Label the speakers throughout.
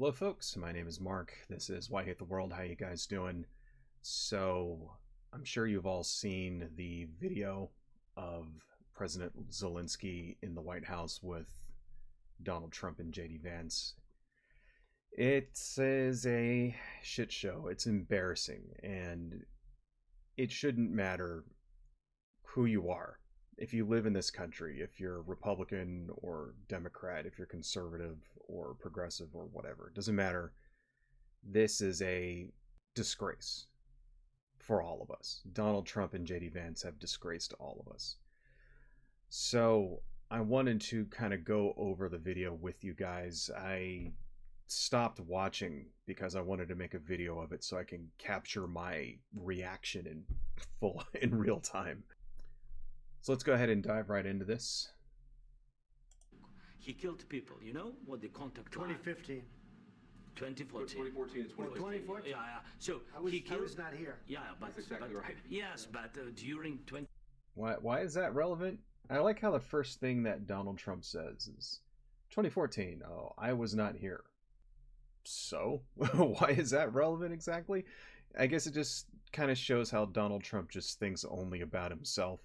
Speaker 1: Hello folks, my name is Mark. This is Why I Hate the World. How you guys doing? So, I'm sure you've all seen the video of President Zelensky in the White House with Donald Trump and JD Vance. It is a shit show. It's embarrassing, and it shouldn't matter who you are. If you live in this country, if you're Republican or Democrat, if you're conservative or progressive or whatever, it doesn't matter. This is a disgrace for all of us. Donald Trump and JD Vance have disgraced all of us. So I wanted to kind of go over the video with you guys. I stopped watching because I wanted to make a video of it so I can capture my reaction in real time. So let's go ahead and dive right into this.
Speaker 2: He killed people. You know what the contact
Speaker 3: 2015.
Speaker 2: 2014.
Speaker 4: 2014 and 2015.
Speaker 3: 2014?
Speaker 2: Yeah. So
Speaker 3: I was not here.
Speaker 2: Yeah, but
Speaker 4: That's exactly right.
Speaker 2: Yes, but during 20.
Speaker 1: Why is that relevant? I like how the first thing that Donald Trump says is 2014. Oh, I was not here. So why is that relevant exactly? I guess it just kind of shows how Donald Trump just thinks only about himself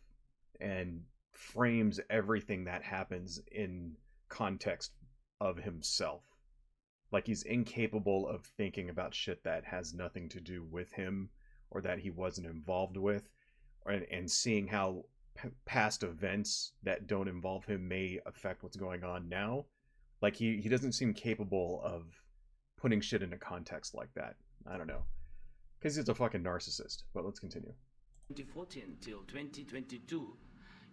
Speaker 1: and frames everything that happens in context of himself. Like he's incapable of thinking about shit that has nothing to do with him or that he wasn't involved with, and seeing how past events that don't involve him may affect what's going on now. Like he doesn't seem capable of putting shit into context like that. I don't know. Because he's a fucking narcissist. But let's continue.
Speaker 2: 2014 till 2022,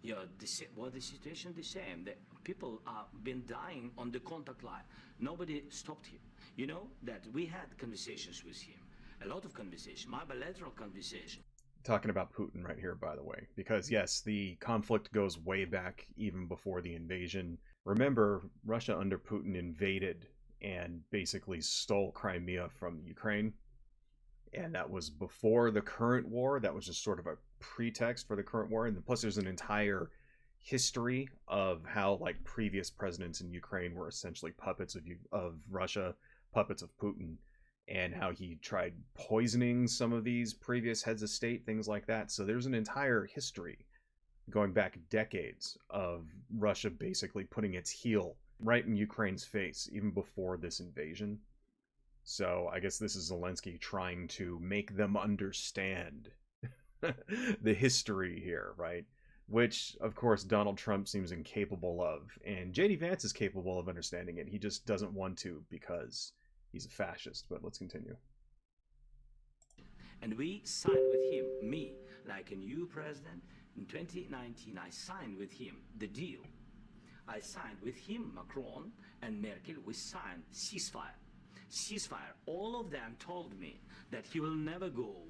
Speaker 2: yeah, the situation the same. The people are been dying on the contact line. Nobody stopped him. You know that we had conversations with him, a lot of conversation, my bilateral conversation.
Speaker 1: Talking about Putin right here, by the way, because yes, the conflict goes way back even before the invasion. Remember, Russia under Putin invaded and basically stole Crimea from Ukraine. And that was before the current war. That was just sort of a pretext for the current war. And plus there's an entire history of how like previous presidents in Ukraine were essentially puppets of Russia, puppets of Putin, and how he tried poisoning some of these previous heads of state, things like that. So there's an entire history going back decades of Russia basically putting its heel right in Ukraine's face, even before this invasion. So I guess this is Zelensky trying to make them understand the history here, right? Which, of course, Donald Trump seems incapable of. And JD Vance is capable of understanding it. He just doesn't want to because he's a fascist. But let's continue.
Speaker 2: And we signed with him, me, like a new president. In 2019, I signed with him the deal. I signed with him, Macron and Merkel, we signed ceasefire. All of them told me that he will never go.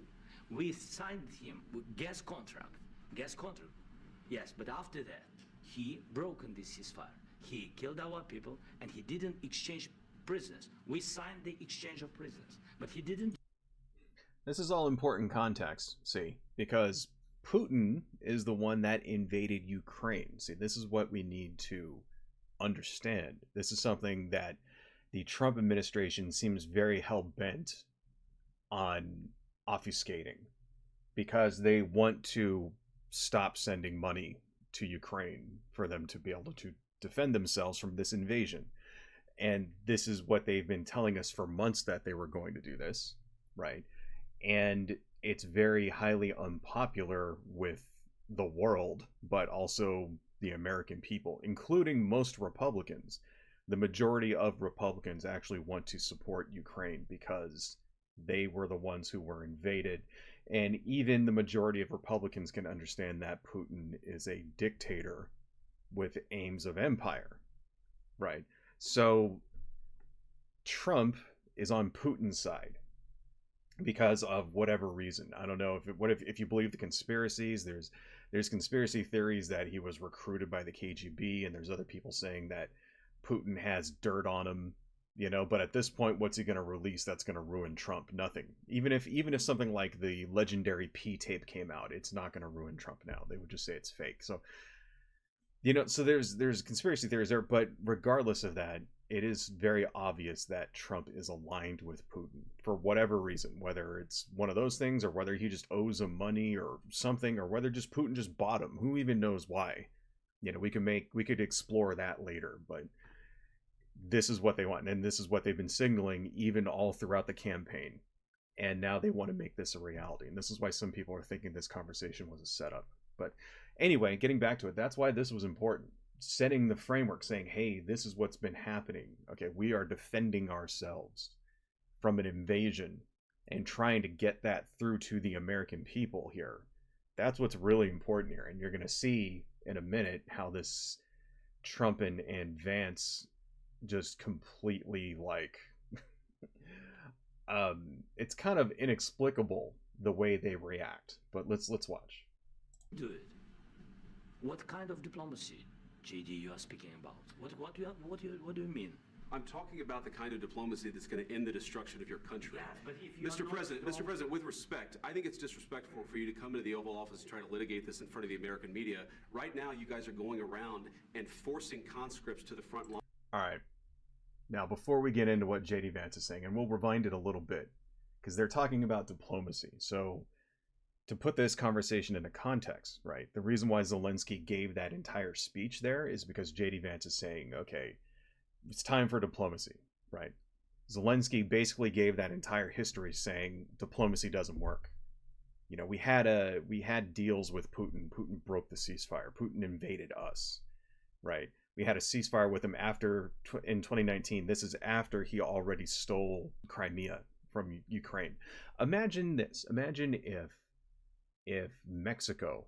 Speaker 2: We signed him with gas contract. Yes, but after that, he broken this ceasefire. He killed our people and he didn't exchange prisoners. We signed the exchange of prisoners, but he didn't.
Speaker 1: This is all important context, see, because Putin is the one that invaded Ukraine. See, this is what we need to understand. This is something that the Trump administration seems very hell-bent on obfuscating because they want to stop sending money to Ukraine for them to be able to defend themselves from this invasion. And this is what they've been telling us for months, that they were going to do this, right? And it's very highly unpopular with the world, but also the American people, including most Republicans. The majority of Republicans actually want to support Ukraine because they were the ones who were invaded. And even the majority of Republicans can understand that Putin is a dictator with aims of empire, right? So Trump is on Putin's side because of whatever reason. I don't know if you believe the conspiracies, there's conspiracy theories that he was recruited by the KGB, and there's other people saying that Putin has dirt on him, you know, but at this point, what's he going to release that's going to ruin Trump? Nothing. Even if something like the legendary P tape came out, it's not going to ruin Trump now. They would just say it's fake. So, you know, so there's conspiracy theories there, but regardless of that, it is very obvious that Trump is aligned with Putin for whatever reason, whether it's one of those things or whether he just owes him money or something, or whether just Putin just bought him. Who even knows why? We could explore that later, but this is what they want, and this is what they've been signaling even all throughout the campaign. And now they want to make this a reality. And this is why some people are thinking this conversation was a setup. But anyway, getting back to it, that's why this was important. Setting the framework, saying, hey, this is what's been happening. Okay, we are defending ourselves from an invasion and trying to get that through to the American people here. That's what's really important here. And you're going to see in a minute how this Trump and Vance just completely like... it's kind of inexplicable the way they react, but let's watch.
Speaker 2: Do it. What kind of diplomacy, JD, you are speaking about? What do you mean?
Speaker 3: I'm talking about the kind of diplomacy that's going to end the destruction of your country.
Speaker 2: Yes, but if you
Speaker 3: Mr. President, with respect, I think it's disrespectful for you to come into the Oval Office and try to litigate this in front of the American media. Right now, you guys are going around and forcing conscripts to the front line.
Speaker 1: All right. Now, before we get into what JD Vance is saying, and we'll rewind it a little bit, because they're talking about diplomacy. So, to put this conversation into context, right, the reason why Zelensky gave that entire speech there is because JD Vance is saying, okay, it's time for diplomacy, right? Zelensky basically gave that entire history saying diplomacy doesn't work. We had deals with Putin. Putin broke the ceasefire. Putin invaded us, right? We had a ceasefire with him in 2019. This is after he already stole Crimea from Ukraine. Imagine this. Imagine if Mexico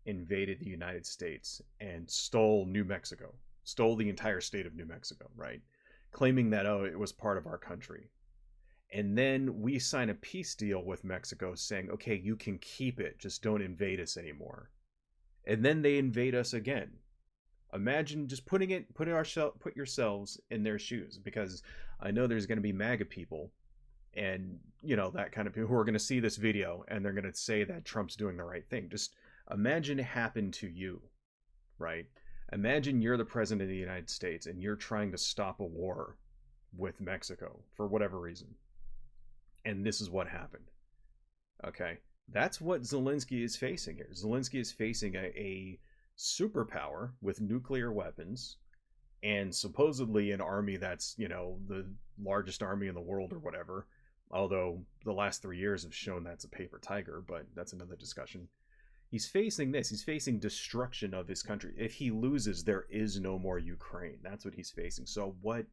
Speaker 1: invaded the United States and stole New Mexico, stole the entire state of New Mexico, right? Claiming that, oh, it was part of our country. And then we sign a peace deal with Mexico saying, okay, you can keep it, just don't invade us anymore. And then they invade us again. Imagine just put yourselves in their shoes, because I know there's going to be MAGA people and, that kind of people who are going to see this video and they're going to say that Trump's doing the right thing. Just imagine it happened to you, right? Imagine you're the president of the United States and you're trying to stop a war with Mexico for whatever reason. And this is what happened. Okay. That's what Zelensky is facing here. Zelensky is facing a superpower with nuclear weapons and supposedly an army that's, the largest army in the world or whatever. Although the last 3 years have shown that's a paper tiger, but that's another discussion. He's facing this. He's facing destruction of his country. If he loses, there is no more Ukraine. That's what he's facing. So what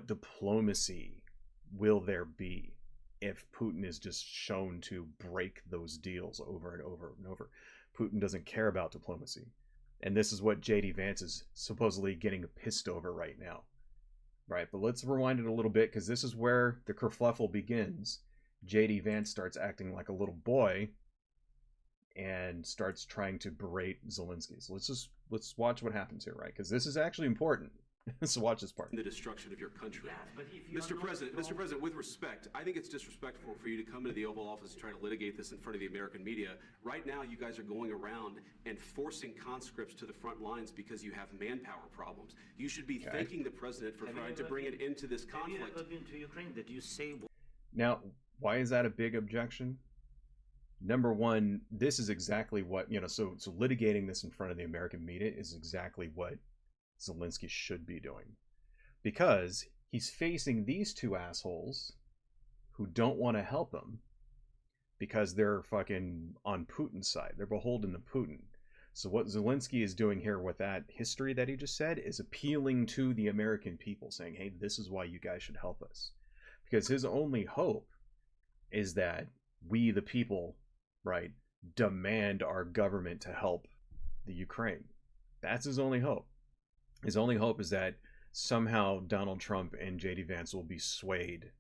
Speaker 1: diplomacy will there be if Putin is just shown to break those deals over and over and over? Putin doesn't care about diplomacy. And this is what JD Vance is supposedly getting pissed over right now. Right, but let's rewind it a little bit, because this is where the kerfluffle begins. JD Vance starts acting like a little boy and starts trying to berate Zelensky. So let's watch what happens here, right? Because this is actually important. So watch this part.
Speaker 3: The destruction of your country.
Speaker 2: Yes, but if you
Speaker 3: Mr. President, with respect, I think it's disrespectful for you to come into the Oval Office and try to litigate this in front of the American media. Right now, you guys are going around and forcing conscripts to the front lines because you have manpower problems. You should be thanking the president for trying to bring an end to this conflict.
Speaker 2: Have you ever been to Ukraine? That you say...
Speaker 1: Now, why is that a big objection? Number one, this is exactly what, so litigating this in front of the American media is exactly what Zelensky should be doing, because he's facing these two assholes who don't want to help him because they're fucking on Putin's side. They're beholden to Putin. So what Zelensky is doing here with that history that he just said is appealing to the American people, saying, hey, this is why you guys should help us. Because his only hope is that we, the people, right, demand our government to help the Ukraine. That's his only hope. His only hope is that somehow Donald Trump and JD Vance will be swayed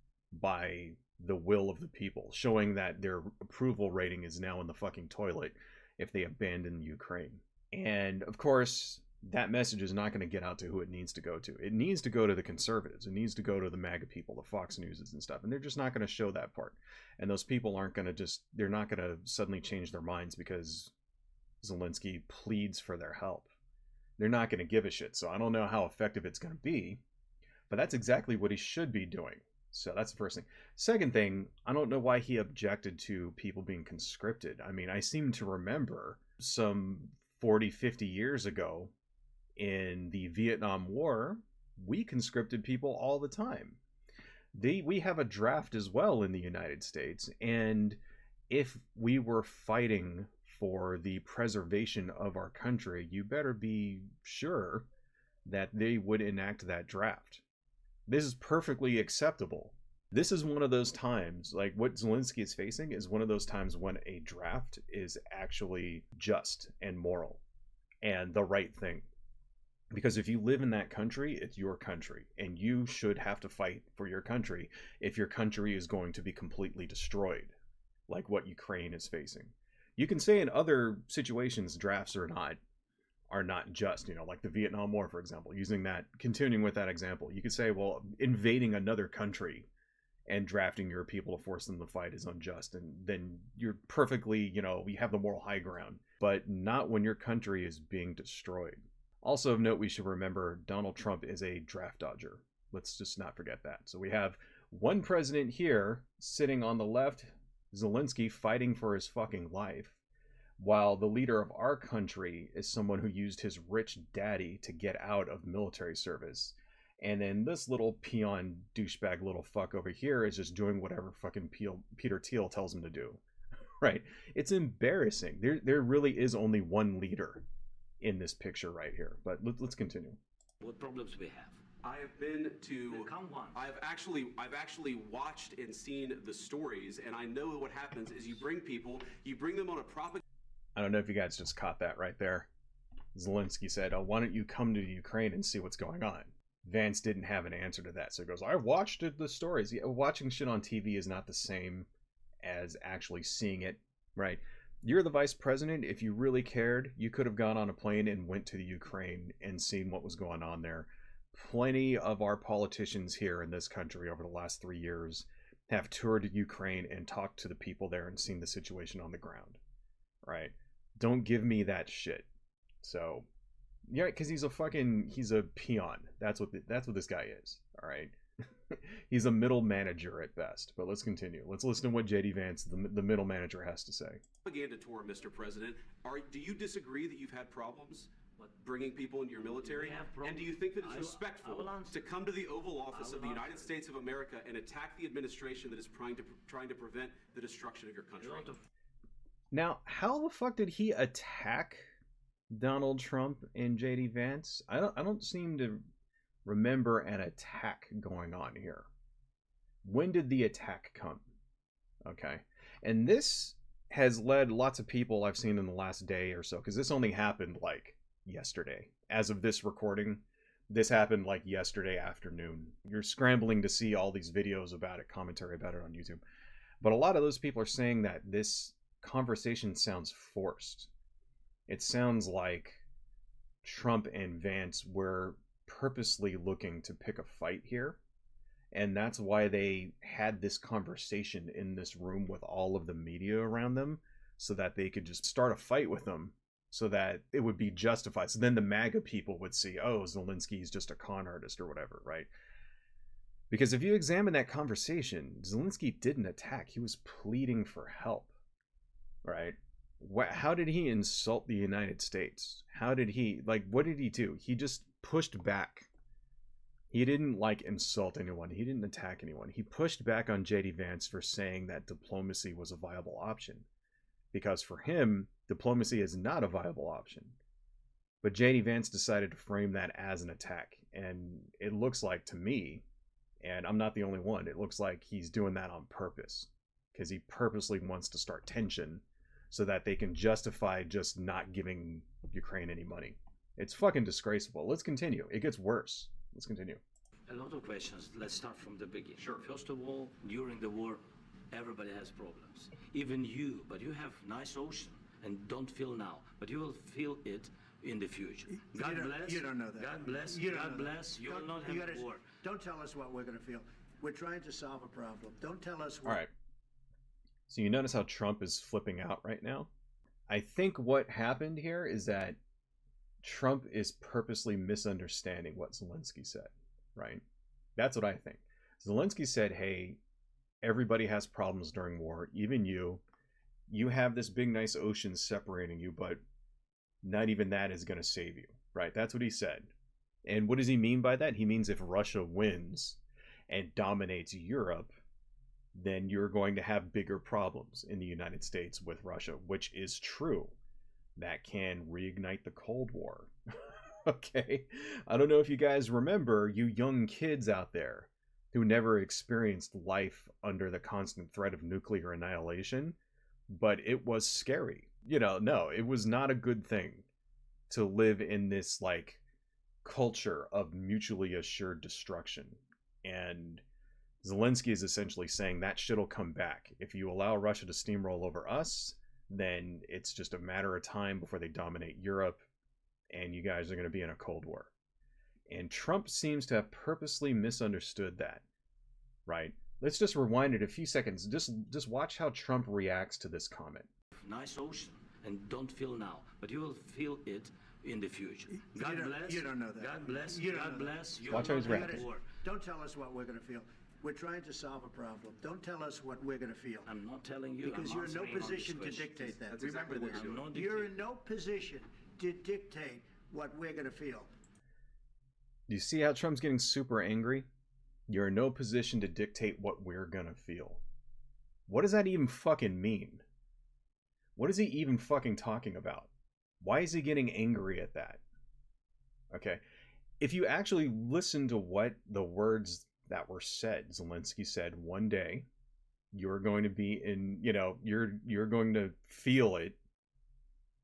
Speaker 1: by the will of the people, showing that their approval rating is now in the fucking toilet if they abandon Ukraine. And of course, that message is not going to get out to who it needs to go to. It needs to go to the conservatives. It needs to go to the MAGA people, the Fox Newses and stuff. And they're just not going to show that part. And those people aren't going to they're not going to suddenly change their minds because Zelensky pleads for their help. They're not going to give a shit. So I don't know how effective it's going to be. But that's exactly what he should be doing. So that's the first thing. Second thing, I don't know why he objected to people being conscripted. I mean, I seem to remember some 40, 50 years ago in the Vietnam War, we conscripted people all the time. We have a draft as well in the United States, and if we were fighting for the preservation of our country, you better be sure that they would enact that draft. This is perfectly acceptable. This is one of those times, like what Zelensky is facing is one of those times when a draft is actually just and moral and the right thing. Because if you live in that country, it's your country, and you should have to fight for your country if your country is going to be completely destroyed, like what Ukraine is facing. You can say in other situations drafts are not just, like the Vietnam War, for example, continuing with that example, you could say, well, invading another country and drafting your people to force them to fight is unjust, and then you're perfectly, you have the moral high ground, but not when your country is being destroyed. Also of note, we should remember Donald Trump is a draft dodger. Let's just not forget that. So we have one president here sitting on the left, Zelensky, fighting for his fucking life, while the leader of our country is someone who used his rich daddy to get out of military service. And then this little peon douchebag little fuck over here is just doing whatever fucking Peter Thiel tells him to do. Right? It's embarrassing. There really is only one leader in this picture right here. But let's continue.
Speaker 2: What problems we have?
Speaker 3: I have been to.
Speaker 2: Come once.
Speaker 3: I've actually watched and seen the stories, and I know what happens is you bring them on a propaganda.
Speaker 1: I don't know if you guys just caught that right there. Zelensky said, "Oh, why don't you come to Ukraine and see what's going on?" Vance didn't have an answer to that, so he goes, "I watched the stories." Yeah, watching shit on TV is not the same as actually seeing it, right? You're the vice president. If you really cared, you could have gone on a plane and went to the Ukraine and seen what was going on there. Plenty of our politicians here in this country over the last 3 years have toured Ukraine and talked to the people there and seen the situation on the ground, right? Don't give me that shit. So, yeah, because he's a peon. That's what this guy is, all right? He's a middle manager at best. But let's continue. Let's listen to what JD Vance, the middle manager, has to say.
Speaker 3: Propaganda tour, Mr. President. Do you disagree that you've had problems bringing people into your military? And do you think that it's respectful to come to the Oval Office of the United States of America and attack the administration that is trying to prevent the destruction of your country?
Speaker 1: Now, how the fuck did he attack Donald Trump and JD Vance? I don't seem to remember an attack going on here. When did the attack come? Okay. And this has led lots of people I've seen in the last day or so, because this only happened like yesterday. As of this recording, this happened like yesterday afternoon. You're scrambling to see all these videos about it, commentary about it on YouTube. But a lot of those people are saying that this conversation sounds forced. It sounds like Trump and Vance were purposely looking to pick a fight here, and that's why they had this conversation in this room with all of the media around them, so that they could just start a fight with them, so that it would be justified. So then the MAGA people would see, oh, Zelensky's just a con artist or whatever, right? Because if you examine that conversation, Zelensky didn't attack. He was pleading for help, right? How did he insult the United States? How did he, what did he do? He just pushed back. He didn't insult anyone. He didn't attack anyone. He pushed back on JD Vance for saying that diplomacy was a viable option, because for him, diplomacy is not a viable option. But JD Vance decided to frame that as an attack, and it looks like to me, and I'm not the only one, it looks like he's doing that on purpose, because he purposely wants to start tension so that they can justify just not giving Ukraine any money. It's fucking disgraceful. Let's continue. It gets worse. Let's continue.
Speaker 2: A lot of questions. Let's start from the beginning.
Speaker 3: Sure.
Speaker 2: First of all, during the war, everybody has problems. Even you, but you have nice ocean and don't feel now, but you will feel it in the future. God bless.
Speaker 4: You don't know that.
Speaker 2: God bless. God bless. You will not have war.
Speaker 4: Don't tell us what we're going to feel. We're trying to solve a problem. Don't tell us what...
Speaker 1: All right. So you notice how Trump is flipping out right now? I think what happened here is that Trump is purposely misunderstanding what Zelensky said, right? That's what I think. Zelensky said, hey, everybody has problems during war, even you. You have this big, nice ocean separating you, but not even that is going to save you, right? That's what he said. And what does he mean by that? He means if Russia wins and dominates Europe, then you're going to have bigger problems in the United States with Russia, which is true. That can reignite the Cold War. Okay? I don't know if you guys remember, you young kids out there who never experienced life under the constant threat of nuclear annihilation, but it was scary. No, it was not a good thing to live in this, like, culture of mutually assured destruction. And Zelensky is essentially saying that shit'll come back. If you allow Russia to steamroll over us, then it's just a matter of time before they dominate Europe, and you guys are going to be in a Cold War. And Trump seems to have purposely misunderstood that, right? Let's just rewind it a few seconds. Just watch how Trump reacts to this comment.
Speaker 2: Nice ocean, and don't feel now, but you will feel it in the future. God bless.
Speaker 4: You don't know that.
Speaker 2: God bless.
Speaker 4: You don't
Speaker 2: God
Speaker 4: know that.
Speaker 2: bless. You
Speaker 1: Watch
Speaker 2: will
Speaker 1: how he's
Speaker 2: not
Speaker 1: reacting.
Speaker 2: war.
Speaker 4: Don't tell us what we're going to feel. We're trying to solve a problem. Don't tell us what we're going to feel.
Speaker 2: I'm not telling you.
Speaker 4: Because
Speaker 2: I'm
Speaker 4: you're in no
Speaker 2: answering on this
Speaker 4: position to
Speaker 2: question.
Speaker 4: dictate that.
Speaker 3: That's
Speaker 4: Remember
Speaker 3: exactly what
Speaker 4: this.
Speaker 3: you're
Speaker 2: doing. I'm not
Speaker 4: You're
Speaker 2: dictating.
Speaker 4: in no position to dictate what we're going to feel.
Speaker 1: Do you see how Trump's getting super angry? You're in no position to dictate what we're gonna feel. What does that even fucking mean? What is he even fucking talking about? Why is he getting angry at that? Okay. If you actually listen to what the words that were said, Zelensky said, one day you're going to be in, you're going to feel it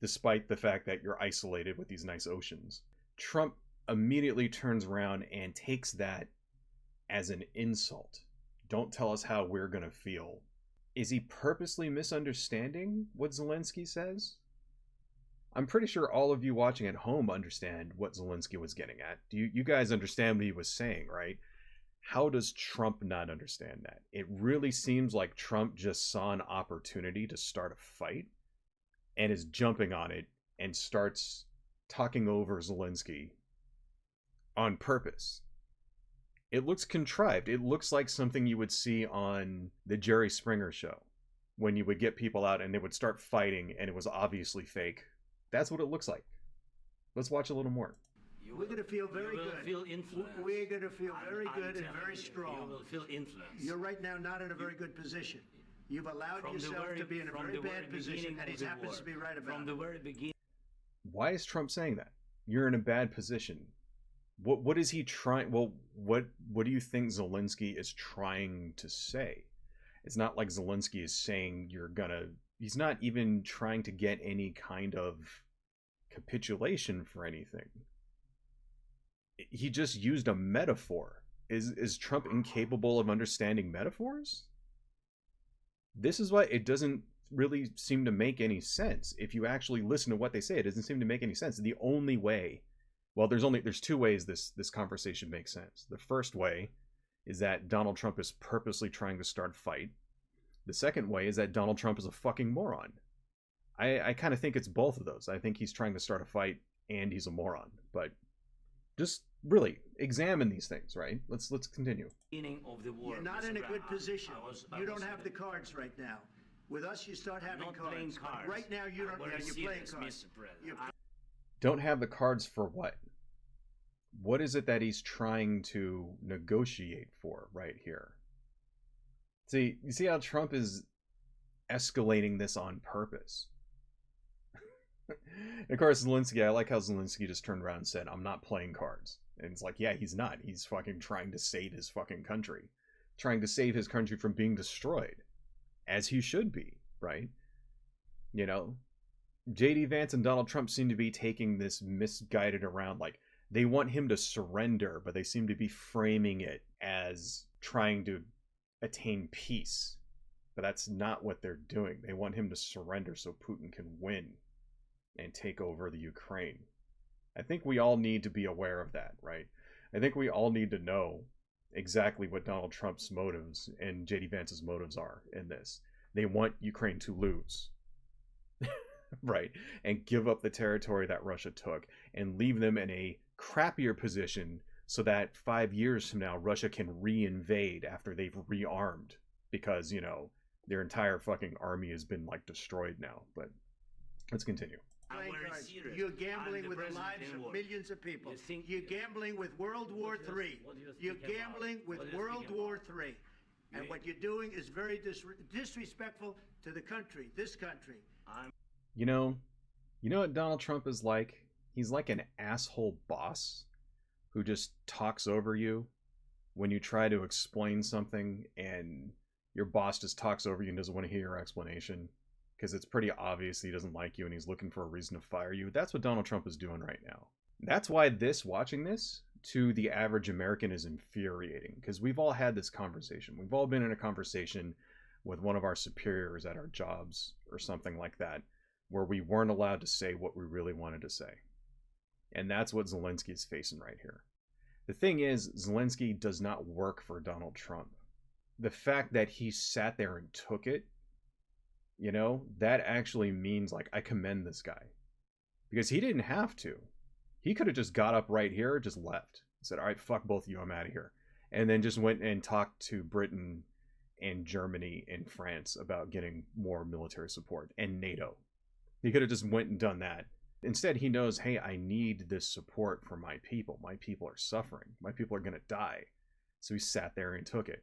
Speaker 1: despite the fact that you're isolated with these nice oceans. Trump immediately turns around and takes that as an insult. Don't tell us how we're going to feel. Is he purposely misunderstanding what Zelensky says? I'm pretty sure all of you watching at home understand what Zelensky was getting at. Do you guys understand what he was saying, right? How does Trump not understand that? It really seems like Trump just saw an opportunity to start a fight and is jumping on it and starts talking over Zelensky on purpose. It looks contrived. It looks like something you would see on the Jerry Springer show when you would get people out and they would start fighting and it was obviously fake. That's what it looks like. Let's watch a little more.
Speaker 4: We're going to feel very
Speaker 2: you will
Speaker 4: good.
Speaker 2: Feel influence.
Speaker 4: We're going to feel very
Speaker 2: I'm
Speaker 4: good and
Speaker 2: telling
Speaker 4: very
Speaker 2: you,
Speaker 4: strong.
Speaker 2: You will feel influence.
Speaker 4: You're right now not in a very good position. You've allowed
Speaker 2: From the
Speaker 4: yourself
Speaker 2: very-
Speaker 4: to be in a
Speaker 2: from
Speaker 4: very
Speaker 2: the
Speaker 4: bad
Speaker 2: very
Speaker 4: position,
Speaker 2: beginning
Speaker 4: and
Speaker 2: of
Speaker 4: he
Speaker 2: the
Speaker 4: happens
Speaker 2: war.
Speaker 4: to be right about
Speaker 2: From
Speaker 4: it.
Speaker 2: the very beginning.
Speaker 1: Why is Trump saying that? You're in a bad position. What is he trying? Well, what do you think Zelensky is trying to say? It's not like Zelensky is saying he's not even trying to get any kind of capitulation for anything. He just used a metaphor. Is Trump incapable of understanding metaphors? This is why it doesn't really seem to make any sense. If you actually listen to what they say, it doesn't seem to make any sense. The only way, well, there's two ways this conversation makes sense. The first way is that Donald Trump is purposely trying to start a fight. The second way is that Donald Trump is a fucking moron. I kind of think it's both of those. I think he's trying to start a fight and he's a moron. But just really examine these things, right? Let's continue.
Speaker 2: Beginning of the war.
Speaker 4: You're not
Speaker 2: Mr.
Speaker 4: in a
Speaker 2: Brown.
Speaker 4: good position.
Speaker 2: I
Speaker 4: You
Speaker 2: was-
Speaker 4: don't have the cards right now. With us, you start
Speaker 2: I'm
Speaker 4: having
Speaker 2: not
Speaker 4: cards.
Speaker 2: playing
Speaker 4: But
Speaker 2: cards.
Speaker 4: right now, you don't.
Speaker 2: I'm very
Speaker 4: You're playing
Speaker 2: serious,
Speaker 4: cards.
Speaker 2: Mr. President.
Speaker 4: You're-
Speaker 1: Don't have the cards for what? What is it that he's trying to negotiate for right here? See, you see how Trump is escalating this on purpose. And of course, Zelensky, I like how Zelensky just turned around and said, I'm not playing cards. And it's like, yeah, he's not. He's fucking trying to save his fucking country. Trying to save his country from being destroyed. As he should be, right? You know, JD Vance and Donald Trump seem to be taking this misguided around, like, they want him to surrender, but they seem to be framing it as trying to attain peace. But that's not what they're doing. They want him to surrender so Putin can win and take over the Ukraine. I think we all need to be aware of that, right? I think we all need to know exactly what Donald Trump's motives and JD Vance's motives are in this. They want Ukraine to lose. Right? And give up the territory that Russia took and leave them in a crappier position so that 5 years from now Russia can reinvade after they've rearmed, because, you know, their entire fucking army has been like destroyed now. But let's continue.
Speaker 4: You're gambling with the lives of millions of people. You're gambling with World War III. You're gambling with World War III. And what you're doing is very disrespectful to the country, this country.
Speaker 1: You know what Donald Trump is like? He's like an asshole boss who just talks over you when you try to explain something, and your boss just talks over you and doesn't want to hear your explanation because it's pretty obvious he doesn't like you and he's looking for a reason to fire you. That's what Donald Trump is doing right now. That's why watching this to the average American is infuriating, because we've all had this conversation. We've all been in a conversation with one of our superiors at our jobs or something like that, where we weren't allowed to say what we really wanted to say. And that's what Zelensky is facing right here. The thing is, Zelensky does not work for Donald Trump. The fact that he sat there and took it, you know, that actually means, like, I commend this guy. Because he didn't have to. He could have just got up right here, just left. Said, all right, fuck both of you, I'm out of here. And then just went and talked to Britain and Germany and France about getting more military support, and NATO. He could have just went and done that. Instead, he knows, hey, I need this support for my people. My people are suffering. My people are going to die. So he sat there and took it.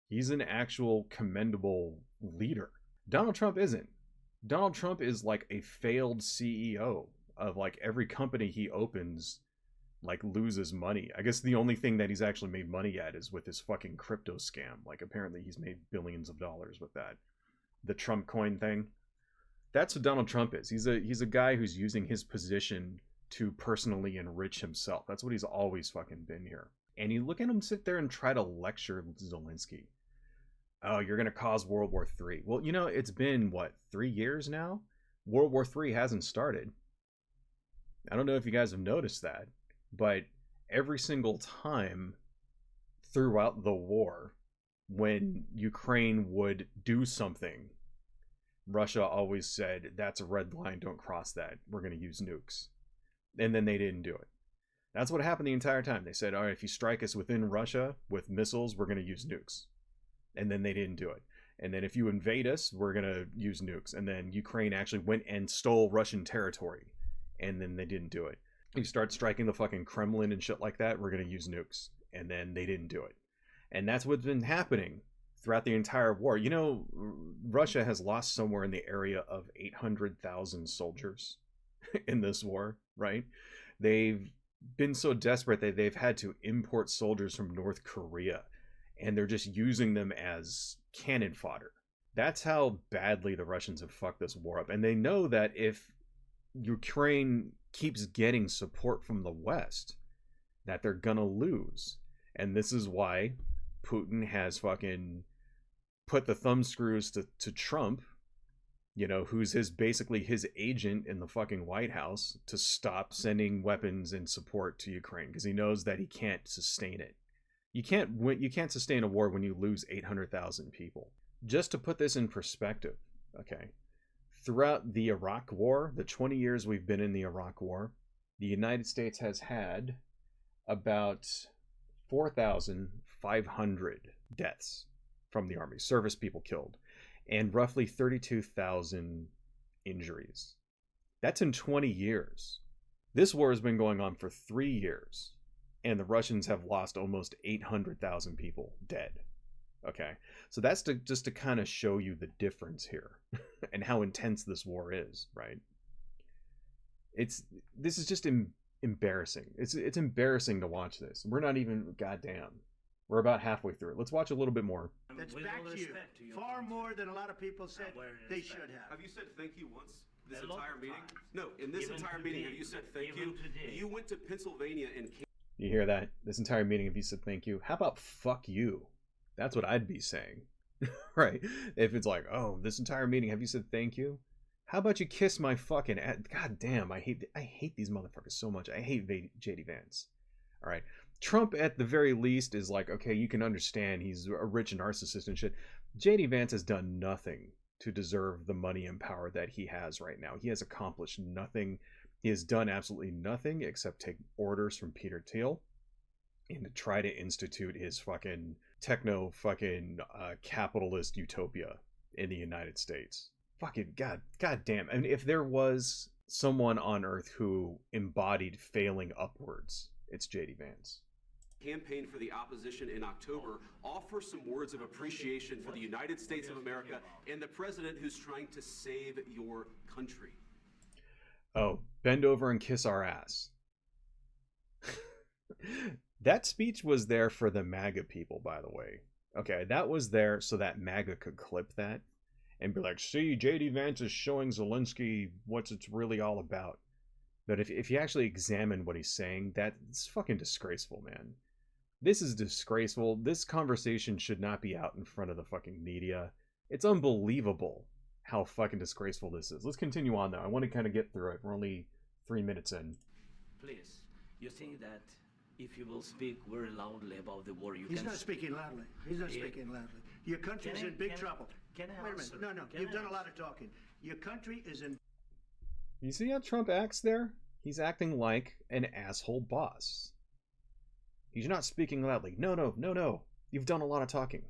Speaker 1: He's an actual commendable leader. Donald Trump isn't. Donald Trump is like a failed CEO of, like, every company he opens, like, loses money. I guess the only thing that he's actually made money at is with his fucking crypto scam. Like, apparently he's made billions of dollars with that. The Trump coin thing. That's what Donald Trump is. He's a guy who's using his position to personally enrich himself. That's what he's always fucking been here. And you look at him sit there and try to lecture Zelensky. Oh, you're going to cause World War III. Well, you know, it's been, what, 3 years now? World War III hasn't started. I don't know if you guys have noticed that, but every single time throughout the war, when Ukraine would do something, Russia always said, that's a red line, don't cross that. We're going to use nukes. And then they didn't do it. That's what happened the entire time. They said, all right, if you strike us within Russia with missiles, we're going to use nukes. And then they didn't do it. And then if you invade us, we're going to use nukes. And then Ukraine actually went and stole Russian territory. And then they didn't do it. You start striking the fucking Kremlin and shit like that, we're going to use nukes. And then they didn't do it. And that's what's been happening throughout the entire war. You know, Russia has lost somewhere in the area of 800,000 soldiers in this war, right? They've been so desperate that they've had to import soldiers from North Korea, and they're just using them as cannon fodder. That's how badly the Russians have fucked this war up. And they know that if Ukraine keeps getting support from the West, that they're gonna lose. And this is why Putin has fucking put the thumb screws to Trump, you know, who's basically his agent in the fucking White House, to stop sending weapons and support to Ukraine, because he knows that he can't sustain it. You can't sustain a war when you lose 800,000 people. Just to put this in perspective, okay, throughout the Iraq War, the 20 years we've been in the Iraq War, the United States has had about 4,500 deaths from the army, service people killed, and roughly 32,000 injuries. That's in 20 years. This war has been going on for 3 years, and the Russians have lost almost 800,000 people dead. Okay, so that's just to kind of show you the difference here and how intense this war is, right? This is just embarrassing. It's embarrassing to watch this. We're not even, goddamn, we're about halfway through it. Let's watch a little bit more.
Speaker 4: That's back to you. Far more than a lot of people said they should have.
Speaker 3: Have you said thank you once this entire meeting? No, in this entire meeting, have you said thank you? You went to Pennsylvania and came.
Speaker 1: You hear that? This entire meeting, if you said thank you, how about fuck you? That's what I'd be saying, right? If it's like, oh, this entire meeting, have you said thank you? How about you kiss my fucking ass? God damn, I hate these motherfuckers so much. I hate JD Vance. All right. Trump, at the very least, is like, okay, you can understand he's a rich narcissist and shit. JD Vance has done nothing to deserve the money and power that he has right now. He has accomplished nothing. He has done absolutely nothing except take orders from Peter Thiel. and to try to institute his fucking techno fucking capitalist utopia in the United States. Fucking god damn. I mean, if there was someone on Earth who embodied failing upwards, it's JD Vance.
Speaker 3: Campaign for the opposition in October, offer some words of appreciation for the United States of America and the president who's trying to save your country.
Speaker 1: Oh, bend over and kiss our ass. That speech was there for the MAGA people, by the way. Okay, that was there so that MAGA could clip that and be like, see, JD Vance is showing Zelensky what it's really all about. But if you actually examine what he's saying, that's fucking disgraceful, man. This is disgraceful. This conversation should not be out in front of the fucking media. It's unbelievable how fucking disgraceful this is. Let's continue on, though. I want to kind of get through it. We're only 3 minutes in.
Speaker 2: Please, you think that if you will speak very loudly about the war,
Speaker 4: He's not speaking loudly. He's not speaking loudly. Your country's in big trouble.
Speaker 2: Wait a minute.
Speaker 4: No. You've done a lot of talking. Your country is in...
Speaker 1: You see how Trump acts there? He's acting like an asshole boss. He's not speaking loudly. No. You've done a lot of talking.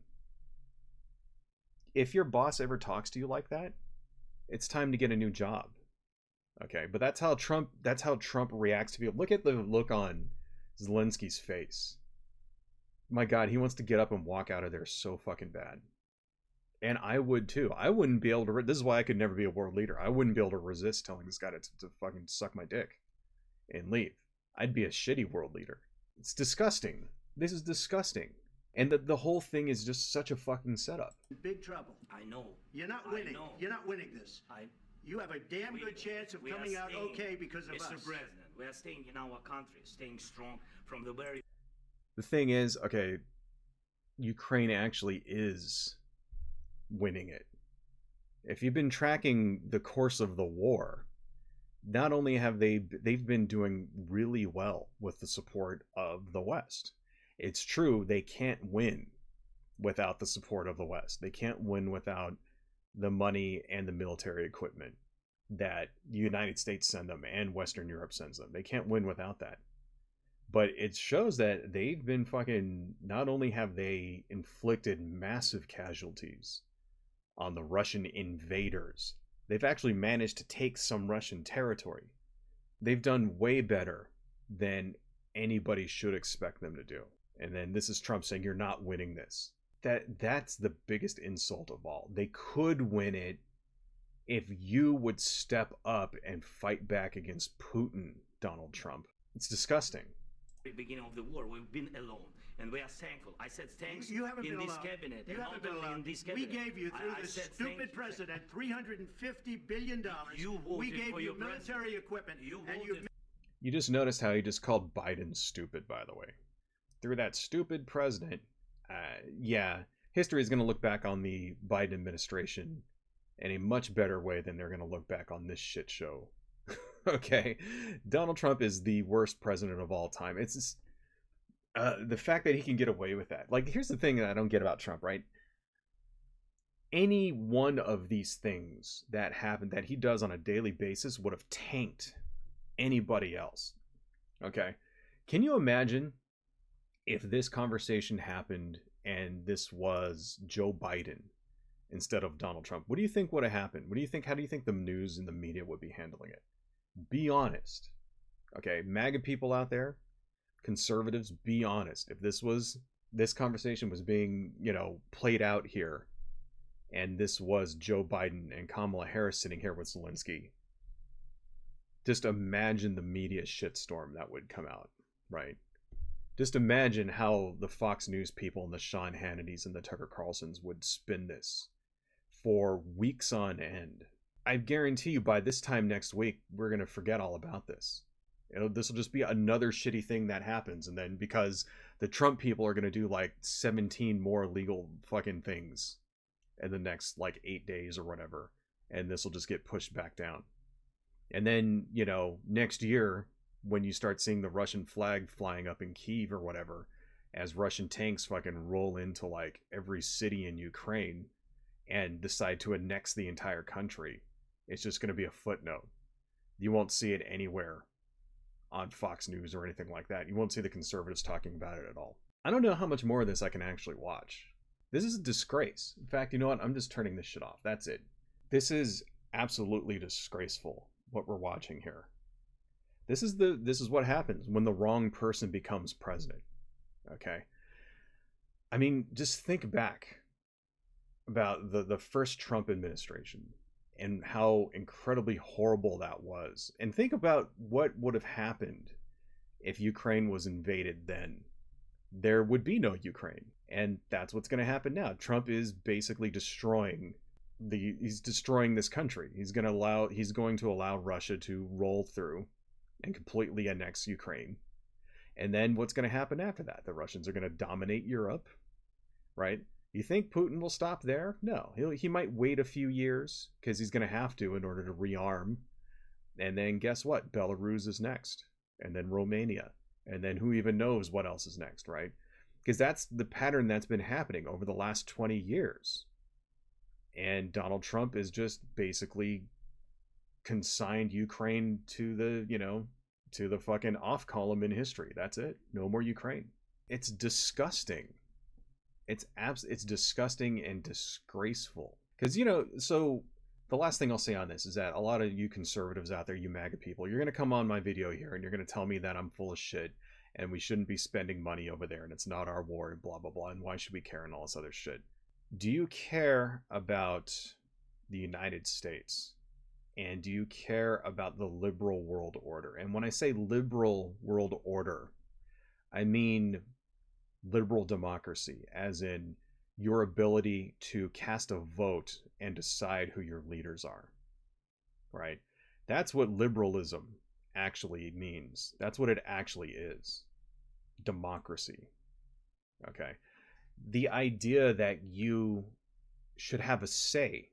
Speaker 1: If your boss ever talks to you like that, it's time to get a new job. Okay, but that's how Trump reacts to people. Look at the look on Zelensky's face. My God, he wants to get up and walk out of there so fucking bad. And I would too. I wouldn't be able to... This is why I could never be a world leader. I wouldn't be able to resist telling this guy to fucking suck my dick and leave. I'd be a shitty world leader. It's disgusting. This is disgusting. And the whole thing is just such a fucking setup.
Speaker 4: Big trouble.
Speaker 2: I know.
Speaker 4: You're not winning. You're not winning this. You have a damn good chance of coming out okay because of us.
Speaker 2: Mr. President, we are staying in our country, staying strong from the very...
Speaker 1: The thing is, okay, Ukraine actually is winning it. If you've been tracking the course of the war, not only have they've been doing really well with the support of the West. It's true, they can't win without the support of the West. They can't win without the money and the military equipment that the United States send them and Western Europe sends them. They can't win without that. But it shows that they've been fucking... Not only have they inflicted massive casualties on the Russian invaders, they've actually managed to take some Russian territory. They've done way better than anybody should expect them to do. And then this is Trump saying, you're not winning this. That's the biggest insult of all. They could win it if you would step up and fight back against Putin, Donald Trump. It's disgusting.
Speaker 2: At the beginning of the war, we've been alone. And we are thankful. I said thanks
Speaker 4: you haven't
Speaker 2: in
Speaker 4: been
Speaker 2: this
Speaker 4: alone.
Speaker 2: cabinet.
Speaker 4: You haven't been alone. We gave you, through this stupid president, $350 billion. We gave you military equipment.
Speaker 1: You just noticed how he just called Biden stupid, by the way. Through that stupid president, yeah, history is going to look back on the Biden administration in a much better way than they're going to look back on this shit show. Okay? Donald Trump is the worst president of all time. It's just... the fact that he can get away with that. Like, here's the thing that I don't get about Trump, right? Any one of these things that happen, that he does on a daily basis, would have tanked anybody else. Okay? Can you imagine if this conversation happened and this was Joe Biden instead of Donald Trump? What do you think would have happened? How do you think the news and the media would be handling it? Be honest. Okay, MAGA people out there, conservatives, be honest. If this conversation was being, played out here, and this was Joe Biden and Kamala Harris sitting here with Zelensky, just imagine the media shitstorm that would come out, right? Just imagine how the Fox News people and the Sean Hannitys and the Tucker Carlsons would spin this for weeks on end. I guarantee you by this time next week, we're going to forget all about this. This will just be another shitty thing that happens. And then because the Trump people are going to do like 17 more legal fucking things in the next like 8 days or whatever. And this will just get pushed back down. And then, next year, when you start seeing the Russian flag flying up in Kyiv or whatever, as Russian tanks fucking roll into like every city in Ukraine and decide to annex the entire country, it's just going to be a footnote. You won't see it anywhere on Fox News or anything like that. You won't see the conservatives talking about it at all. I don't know how much more of this I can actually watch. This is a disgrace. In fact, you know what? I'm just turning this shit off. That's it. This is absolutely disgraceful, what we're watching here. This is what happens when the wrong person becomes president. Okay? I mean, just think back about the first Trump administration and how incredibly horrible that was. And think about what would have happened if Ukraine was invaded then. There would be no Ukraine. And that's what's going to happen now. Trump is basically destroying this country. He's going to allow Russia to roll through and completely annex Ukraine. And then what's going to happen after that? The Russians are going to dominate Europe, right? You think Putin will stop there? No. He might wait a few years because he's going to have to in order to rearm. And then guess what? Belarus is next. And then Romania. And then who even knows what else is next, right? Because that's the pattern that's been happening over the last 20 years. And Donald Trump is just basically consigned Ukraine to the fucking off column in history. That's it. No more Ukraine. It's disgusting. It's disgusting and disgraceful. Because, so the last thing I'll say on this is that a lot of you conservatives out there, you MAGA people, you're going to come on my video here and you're going to tell me that I'm full of shit and we shouldn't be spending money over there and it's not our war and blah, blah, blah. And why should we care and all this other shit? Do you care about the United States? And do you care about the liberal world order? And when I say liberal world order, I mean liberal democracy, as in your ability to cast a vote and decide who your leaders are, right? That's what liberalism actually means. That's what it actually is. Democracy. Okay? The idea that you should have a say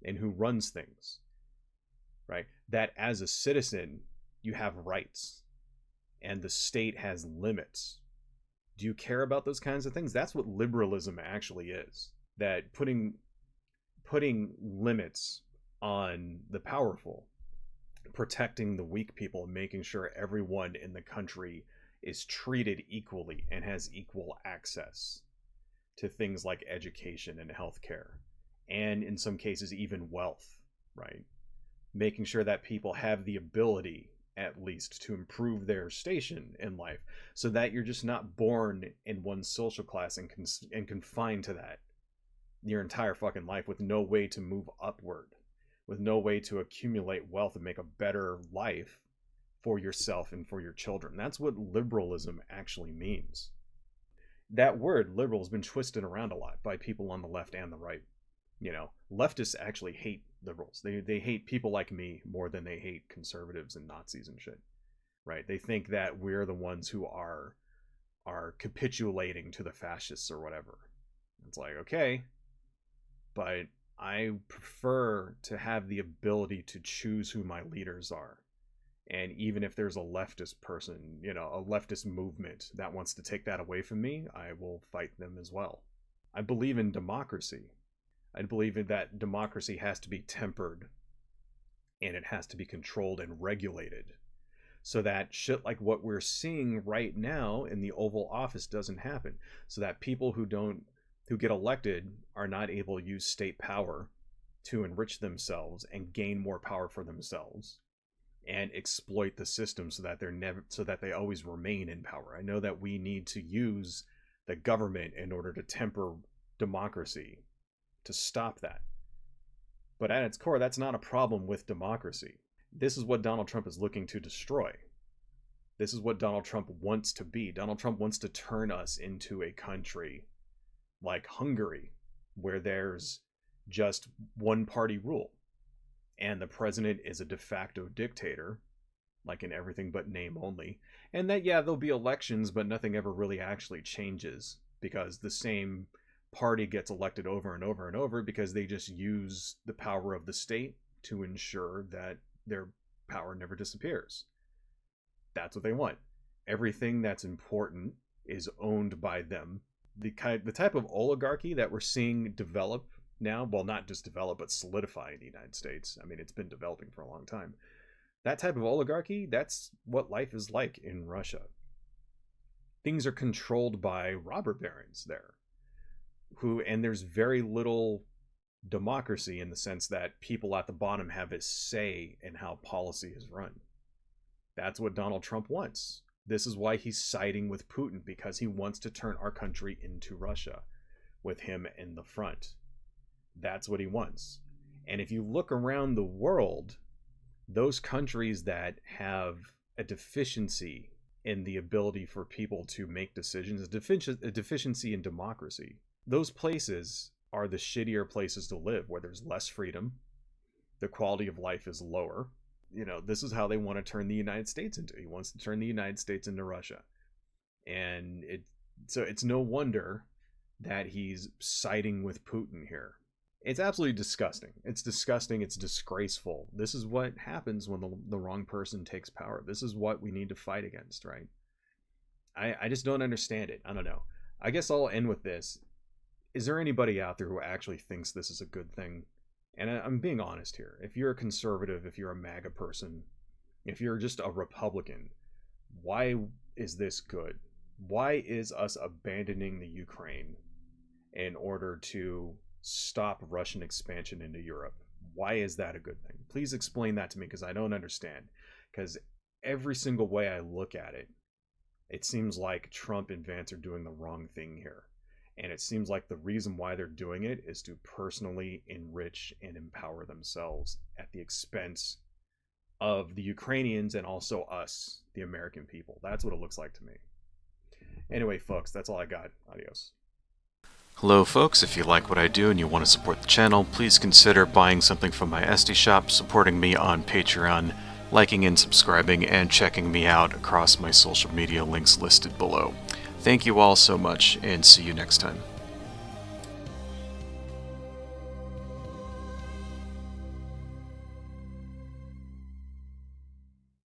Speaker 1: in who runs things, right? That as a citizen, you have rights and the state has limits. Do you care about those kinds of things? That's what liberalism actually is. That putting limits on the powerful, protecting the weak people, and making sure everyone in the country is treated equally and has equal access to things like education and healthcare, and in some cases even wealth, right? Making sure that people have the ability at least to improve their station in life, so that you're just not born in one social class and confined to that your entire fucking life with no way to move upward, with no way to accumulate wealth and make a better life for yourself and for your children. That's what liberalism actually means. That word liberal has been twisted around a lot by people on the left and the right. Leftists actually hate liberals. They hate people like me more than they hate conservatives and Nazis and shit, right? They think that we're the ones who are capitulating to the fascists or whatever. It's like, okay, but I prefer to have the ability to choose who my leaders are. And even if there's a leftist person, a leftist movement that wants to take that away from me, I will fight them as well. I believe in democracy. I believe that democracy has to be tempered and it has to be controlled and regulated so that shit like what we're seeing right now in the Oval Office doesn't happen, so that people who get elected are not able to use state power to enrich themselves and gain more power for themselves and exploit the system so that they always remain in power. I know that we need to use the government in order to temper democracy, to stop that. But at its core, that's not a problem with democracy. This is what Donald Trump is looking to destroy. This is what Donald Trump wants to be. Donald Trump wants to turn us into a country like Hungary, where there's just one party rule and the president is a de facto dictator, like in everything but name only. And that, yeah, there'll be elections, but nothing ever really actually changes because the same party gets elected over and over and over because they just use the power of the state to ensure that their power never disappears. That's what they want. Everything that's important is owned by them. The type of oligarchy that we're seeing develop now, well, not just develop, but solidify in the United States. I mean, it's been developing for a long time. That type of oligarchy, that's what life is like in Russia. Things are controlled by robber barons there, and there's very little democracy in the sense that people at the bottom have a say in how policy is run. That's what Donald Trump wants. This is why he's siding with Putin, because he wants to turn our country into Russia with him in the front. That's what he wants. And if you look around the world, those countries that have a deficiency in the ability for people to make decisions, a deficiency in democracy, those places are the shittier places to live, where there's less freedom, the quality of life is lower. This is how they want to turn the United States into. He wants to turn the United States into Russia. And it's no wonder that he's siding with Putin here. It's absolutely disgusting. It's disgusting. It's disgraceful. This is what happens when the wrong person takes power. This is what we need to fight against, right? I just don't understand it. I don't know. I guess I'll end with this. Is there anybody out there who actually thinks this is a good thing? And I'm being honest here. If you're a conservative, if you're a MAGA person, if you're just a Republican, why is this good? Why is us abandoning the Ukraine in order to stop Russian expansion into Europe? Why is that a good thing? Please explain that to me, because I don't understand. Because every single way I look at it, it seems like Trump and Vance are doing the wrong thing here. And it seems like the reason why they're doing it is to personally enrich and empower themselves at the expense of the Ukrainians and also us, the American people. That's what it looks like to me. Anyway, folks, that's all I got. Adios.
Speaker 5: Hello folks, if you like what I do and you want to support the channel, please consider buying something from my Etsy shop, supporting me on Patreon, liking and subscribing, and checking me out across my social media links listed below. Thank you all so much, and see you next time.